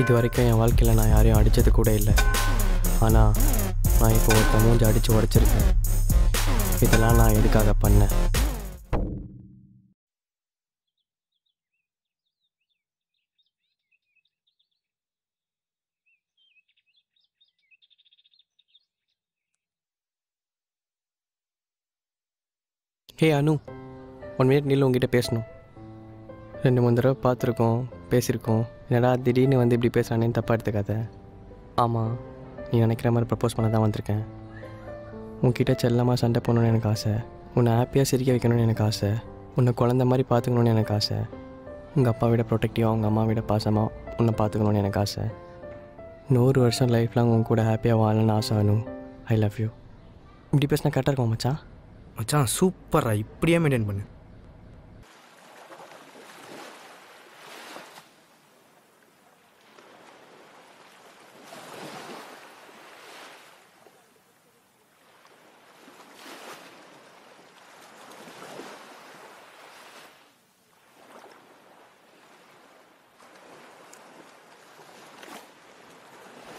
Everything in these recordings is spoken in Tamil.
இது வரைக்கும் என் வாழ்க்கையில் நான் யாரையும் அடித்தது கூட இல்லை. ஆனால் நான் இப்போ ஒருத்த மூஞ்சி அடித்து உடச்சிருக்கேன். இதெல்லாம் நான் எதுக்காக பண்ணேன்? ஹே அனு, 1 மினிட் நீல உங்ககிட்ட பேசணும். 2-3 தடவை பார்த்துருக்கோம், பேசியிருக்கோம். என்னடா திடீர்னு வந்து இப்படி பேசுகிறானேன்னு தப்பாக எடுத்துக்காத. ஆமாம், நீ நினைக்கிற மாதிரி ப்ரப்போஸ் பண்ண தான் வந்திருக்கேன். உன்கிட்ட செல்லமாக சண்டை போடணுன்னு எனக்கு ஆசை. உன்னை ஹாப்பியாக சிரிக்க வைக்கணும்னு எனக்கு ஆசை. உன்னை குழந்த மாதிரி பார்த்துக்கணுன்னு எனக்கு ஆசை. உங்கள் அப்பா விட ப்ரொடெக்டிவாக, உங்கள் அம்மா விட பாசமாக உன்னை பார்த்துக்கணுன்னு எனக்கு ஆசை. 100 வருஷம் லைஃப் லாங் உன் கூட ஹாப்பியாக வாழணும்னு ஆசை அனு. I love you. இப்படி பேசினா கரெக்டாக இருக்கும் மச்சான்? மச்சான் சூப்பரா, இப்படியே மெயின்டைன் பண்ணு.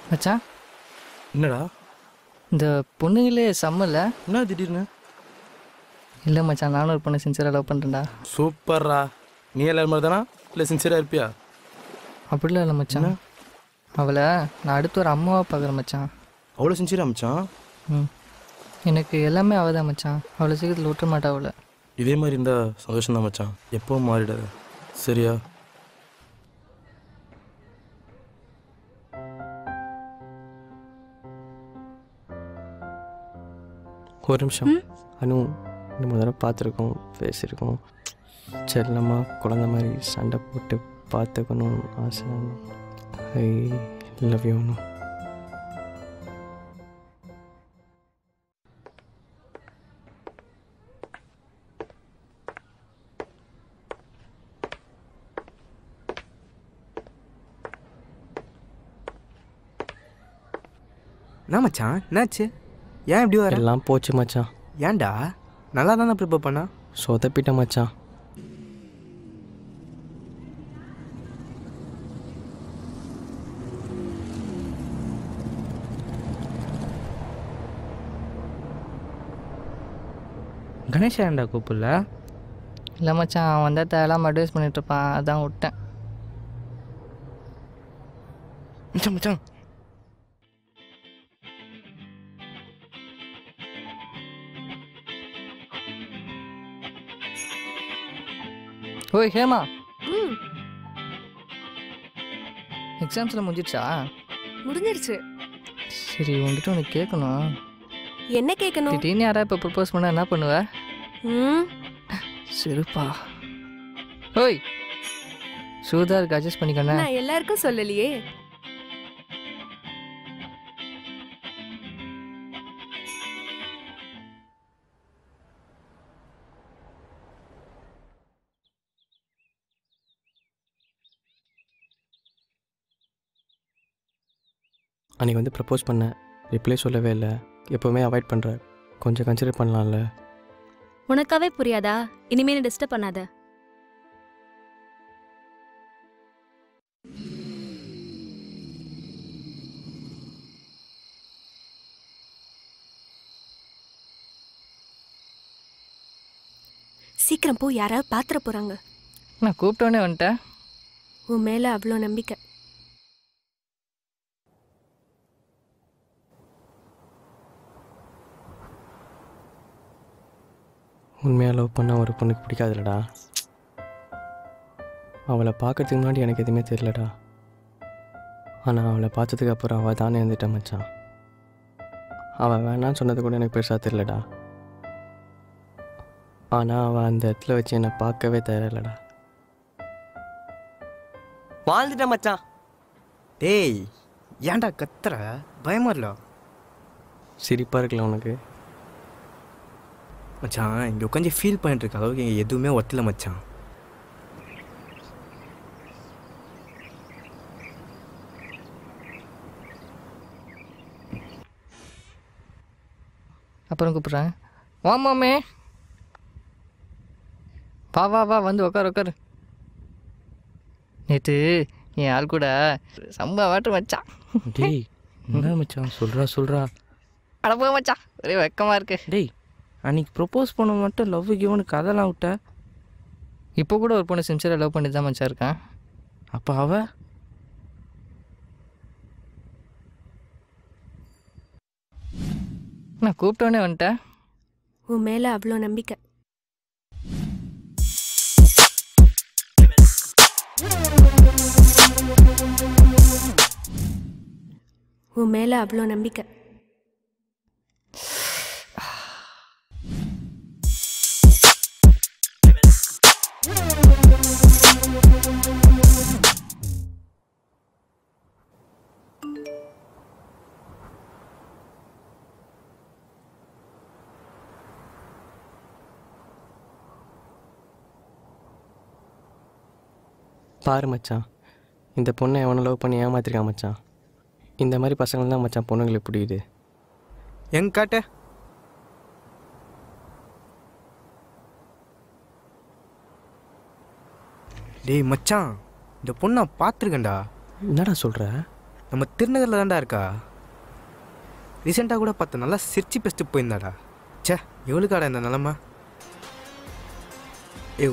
மச்சான், என்னடா இந்த பொண்ணுங்களே செம்மல. என்ன திடீர்னு? இல்லை மச்சான், நானும் ஒரு பொண்ணை சின்சியராக லவ் பண்ணுறேன்டா. சூப்பர்ரா. நீ எல்லாரும் மாதிரி தானா, இல்லை சின்சியராக இருப்பியா? அப்படிலாம் இல்லை மச்சான். அவளை நான் அடுத்து ஒரு அம்மாவாக பார்க்குறேன் மச்சான். அவ்வளோ சின்சியரா மச்சான்? எனக்கு எல்லாமே அவள் தான் மச்சான். அவ்வளோ சீக்கிரத்தில் விட்டுற மாட்டா அவளை. இதே மாதிரி இருந்தால் சந்தோஷம்தான் மச்சான். எப்பவும் மாறிடாது, சரியா? ஒரு நிமிஷம் அனு, 2-3 தடவை பார்த்துருக்கோம், பேசியிருக்கோம். செல்லமாக குழந்த மாதிரி சண்டை போட்டு பார்த்துக்கணும் ஆசை. ஐ லவ் யூ அனு. என்ன மச்சான், என்னாச்சு? ஏன் இப்படி வர? எல்லாம் போச்சு மச்சான். ஏன்டா? நல்லா தானே ப்ரிப்பேர் பண்ணா? சொதப்பிட்ட மச்சான். கணேஷ் ஏன்டா கூப்பிடல? இல்லை மச்சான், அவன் வந்தால் தேவையில்லாமல் அட்வைஸ் பண்ணிகிட்ருப்பான், அதான் விட்டேன். மச்சான் மச்சான் ஓய் ஹேமா, எக்ஸாம்ஸில் முடிஞ்சிடுச்சா? முடிஞ்சிருச்சு. சரி, உங்ககிட்ட ஒன்று கேட்கணும். என்ன கேட்கணும்? திடீர்னு யாரா இப்போ ப்ரப்போஸ் பண்ணால் என்ன பண்ணுவ? சரிப்பா. ஓய், சூதா இருக்கு, அட்ஜஸ்ட் பண்ணிக்கண்ணா. நான் எல்லாருக்கும் சொல்லலையே. அன்றைக்கி வந்து ப்ரப்போஸ் பண்ணேன், ரிப்ளை சொல்லவே இல்லை. எப்போவுமே அவாய்ட் பண்ணுற, கொஞ்சம் கன்சிடர் பண்ணலாம்ல? உனக்காவே புரியாதா? இனிமேல் டிஸ்டர்ப் பண்ணாத. சீக்கிரம் போ, யாராவது பாத்திர போறாங்க. நான் கூப்பிட்டோன்னே வந்துட்டேன். உன் மேல அவ்வளோ நம்பிக்கை. உண்மையாக லவ் பண்ணால் ஒரு பொண்ணுக்கு பிடிக்காதுல்லடா. அவளை பார்க்கறதுக்கு முன்னாடி எனக்கு எதுவுமே தெரியலடா. ஆனால் அவளை பார்த்ததுக்கு அப்புறம் அவள் தானே இருந்துட்டேன் மச்சான். அவள் வேணான்னு சொன்னது கூட எனக்கு பெருசாக தெரியலடா. ஆனால் அவள் அந்த இடத்துல வச்சு என்னை பார்க்கவே தெரியலடா. வாழ்ந்துட்டேன் மச்சான். டேய், ஏன்டா கத்துற? பயமா இல்ல? சிரிப்பாக இருக்கல உனக்கு? மச்சான், இங்கே உட்காந்து ஃபீல் பண்ணிட்டு இருக்க அளவுக்கு இங்கே எதுவுமே ஒத்தல மச்சான். அப்புறம் கூப்பிட்றேன். வாமாமே, வா வா வா, வந்து உட்காரு உட்காரு. நேற்று என் ஆள் கூட சம்பா வாட்டு மச்சான். டேய் என்ன மச்சான் சொல்கிறா அட போக மச்சான், ஒரே வெக்கமாக இருக்கு. டேய் அன்னைக்கு ப்ரொப்போஸ் பண்ண மட்டும் லவ் கிவனுக்கு அதெல்லாம் விட்ட. இப்போ கூட ஒரு பொண்ணு சின்சியராக லவ் பண்ணி தான் மச்சான் இருக்கேன். அப்போ அவ நான் கூப்பிட்டோன்னே வந்துட்டேன். உன் மேல அவ்வளோ நம்பிக்கை. உன் மேல அவ்வளோ நம்பிக்கை. பாரு மச்சான், இந்த பொண்ணை எவனை லவ் பண்ணி ஏமாத்திருக்கான் மச்சான். இந்த மாதிரி பசங்கள் தான் மச்சான் பொண்ணுங்களுக்கு பிடிக்குது. எங்க காட்ட டேய் மச்சான், இந்த பொண்ணை பார்த்துருக்கேன்டா. என்னடா சொல்கிற? நம்ம திருநகரில் தான்டா இருக்கா. ரீசெண்டாக கூட பார்த்து நல்லா சிரிச்சு பேசிட்டு போயிருந்தாடா. சே எவ்வளோக்காடா இந்த நிலமை.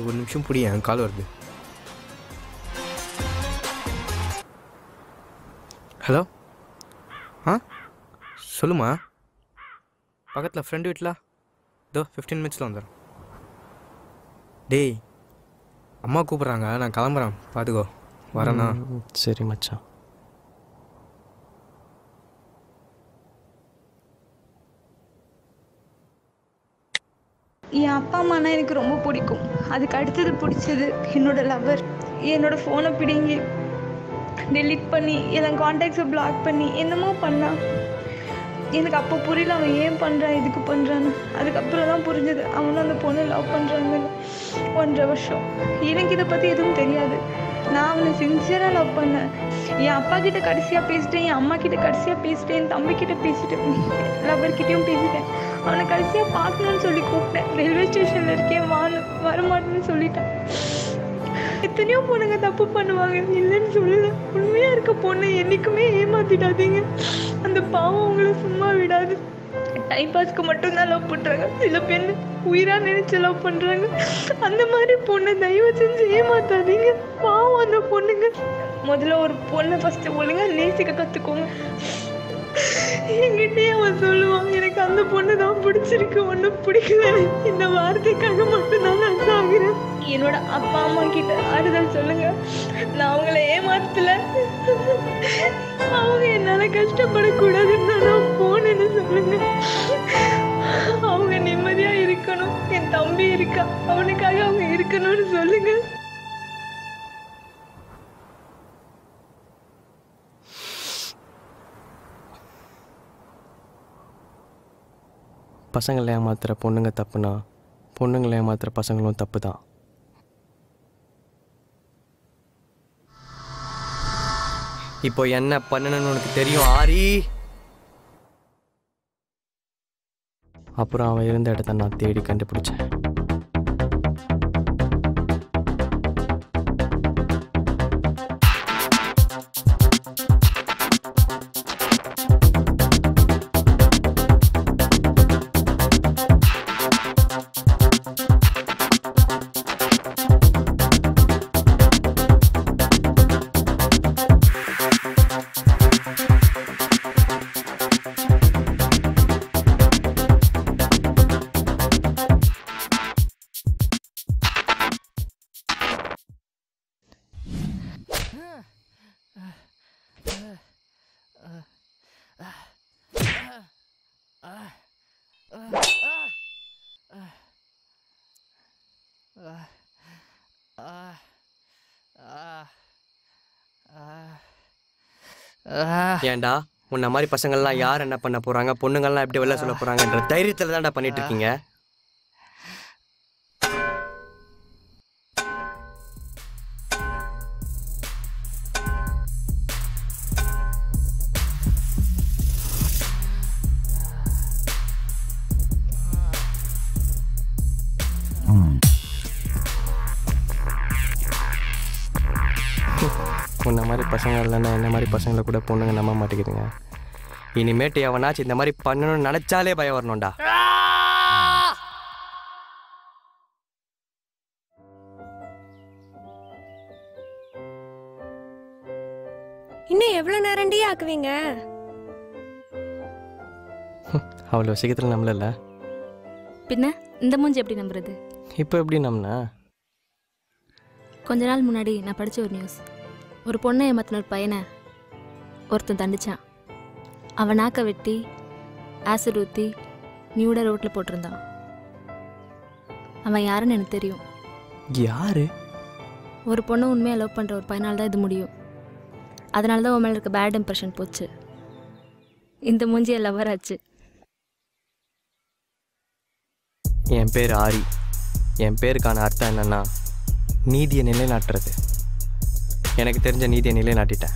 ஒரு நிமிஷம் புரிய, என் கால் வருது. ஹலோ சொல்லுமா. பக்கத்தில் ஃப்ரெண்டு வீட்டில் இதோ 15 மினிட்ஸில் வந்துடும். டேய் அம்மா கூப்பிட்றாங்க, நான் கிளம்புறேன், பார்த்துக்கோ. வரேண்ணா. சரி மச்சான். என் அப்பா அம்மானா எனக்கு ரொம்ப பிடிக்கும். அதுக்கு அடுத்தது பிடிச்சது என்னோடய லவர். என்னோடய ஃபோனை பிடிங்கி டெலிட் பண்ணி என் கான்டாக்ட்ஸை பிளாக் பண்ணி என்னமோ பண்ணான். எனக்கு அப்போ புரியல அவன் ஏன் பண்ணுறான், இதுக்கு பண்ணுறான்னு. அதுக்கப்புறம் தான் புரிஞ்சது அவனும் அந்த பொண்ணை லவ் பண்ணுறாங்கன்னு. 1.5 வருஷம் எனக்கு இதை பற்றி எதுவும் தெரியாது. நான் அவனை சின்சியராக லவ் பண்ணேன். என் அப்பா கிட்ட கடைசியாக பேசிட்டேன், என் அம்மா கிட்ட கடைசியாக பேசிட்டேன், என் தம்பிக்கிட்ட பேசிட்டேன், லவர்கிட்டையும் பேசிட்டேன். அவனை கடைசியாக பார்க்கணுன்னு சொல்லி கூப்பிட்டேன். ரயில்வே ஸ்டேஷனில் இருக்கேன், வரமாட்டேன்னு சொல்லிட்டேன். எத்தனையோ பொண்ணுங்க தப்பு பண்ணுவாங்க, இல்லைன்னு சொல்லல. உண்மையாக இருக்க பொண்ணை என்றைக்குமே ஏமாத்திடாதீங்க. அந்த பாவம் உங்களை சும்மா விடாது. டைம் பாஸ்க்கு மட்டும்தான் லவ் பண்ணுறாங்க. சில பெண் உயிராக நினைச்சு லவ் பண்ணுறாங்க. அந்த மாதிரி பொண்ணை தயவு செஞ்சு ஏமாத்தாதீங்க. பாவம் அந்த பொண்ணுங்க. முதல்ல ஒரு பொண்ணை ஃபஸ்ட்டு ஒழுங்காக நேசிக்க கற்றுக்கோங்க. என்கிட்டயே அவன் சொல்லுவான், எனக்கு அந்த பொண்ணு தான் பிடிச்சிருக்கு, ஒன்றும் பிடிக்கல. இந்த வார்த்தைக்காக மட்டும்தான் நான் சாகிறேன். என்னோட அப்பா அம்மா கிட்ட ஆறுதல் சொல்லுங்க. நான் அவங்கள ஏமாத்தல. அவங்க என்னால கஷ்டப்படக்கூடாதுன்னு நான் போனேன்னு சொல்லுங்க. அவங்க நிம்மதியா இருக்கணும். என் தம்பி இருக்கா, அவனுக்காக அவங்க இருக்கணும்னு சொல்லுங்க. பசங்களை ஏமாத்துகிற பொண்ணுங்க தப்புனா பொண்ணுங்களை ஏமாத்துகிற பசங்களும் தப்பு தான். இப்போ என்ன பண்ணணும்னு உனக்கு தெரியும் ஆரி. அப்புறம் அவன் இருந்த இடத்த நான் தேடி கண்டுபிடிச்சேன். ஏன்டா உன்ன மாதிரி பசங்கள்லாம் யார் என்ன பண்ண போகிறாங்க, பொண்ணுங்கள்லாம் எப்படி வெளில சொல்ல போகிறாங்கன்ற தைரியத்தில் தான்டா பண்ணிட்டு இருக்கீங்க. உன்ன மாதிரி பசங்க இல்லைன்னா என்ன மாதிரி பசங்களை கூட பொண்ணுங்க நம்ப மாட்டேங்குதுங்க. இனிமேட்டு எவனாச்சும் இந்த மாதிரி பண்ணணும்னு நினச்சாலே பயம் வரணும்டா. இன்னும் எவ்வளோ நேரண்டி ஆக்குவீங்க? அவ்வளோ சீக்கிரத்தில் நம்மள பின்ன இந்த மூஞ்சி எப்படி நம்புறது? இப்போ எப்படி நம்மனா? கொஞ்ச நாள் முன்னாடி நான் படித்த ஒரு நியூஸ். ஒரு பொண்ணை ஏமாத்தின ஒரு பையனை ஒருத்தன் தண்டிச்சான். அவன் நாக்க வெட்டி ஆசிட் ஊற்றி நியூட ரோட்டில் போட்டிருந்தான். அவன் யாருன்னு எனக்கு தெரியும். யாரு? ஒரு பொண்ணை உண்மையாக லவ் பண்ணுற ஒரு பையனால் தான் இது முடியும். அதனால தான் உன் மேலே இருக்க பேட் இம்ப்ரெஷன் போச்சு. இந்த மூஞ்சியை லவர் ஆச்சு. என் பேர் ஆரி. என் பேருக்கான அர்த்தம் என்னென்னா நீதியை நிலைநாட்டுறது. எனக்கு தெரிஞ்ச நீதியை நிலைநாட்டிட்டேன்.